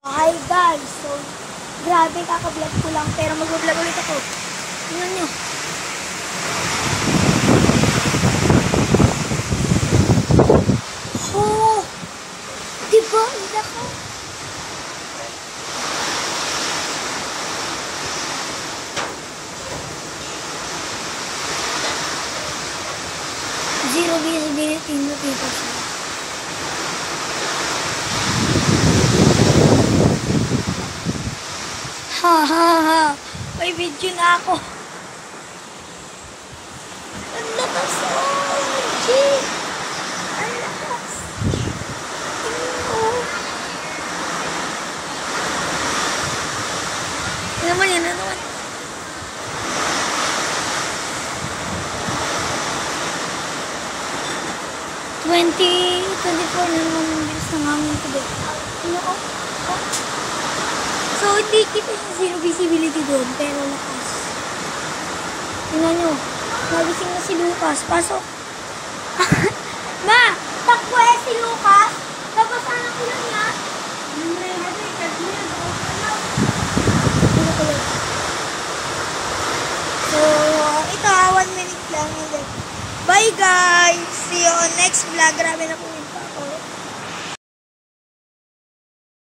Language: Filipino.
Hi guys! So, grabe kaka-vlog ko lang pero mag-vlog ulit ako. Tingnan nyo. Oh! Diba? Hindi ako. Zero visibility na dito siya. Ha ha ha! May video na ako. Ang lakas! OMG! Ang lakas! Ano naman yan? Ano naman? $24 na naman ang bilis ng hangin ko doon. Ano ko? So, hindi kita yung zero visibility doon, pero lakas. Tingnan nyo. Nagising na si Lucas. Pasok. Ma! Takbo si Lucas! Nabasahan ko lang niya. So, ito 1 minute lang. Bye guys! See you on next vlog. Grabe na po.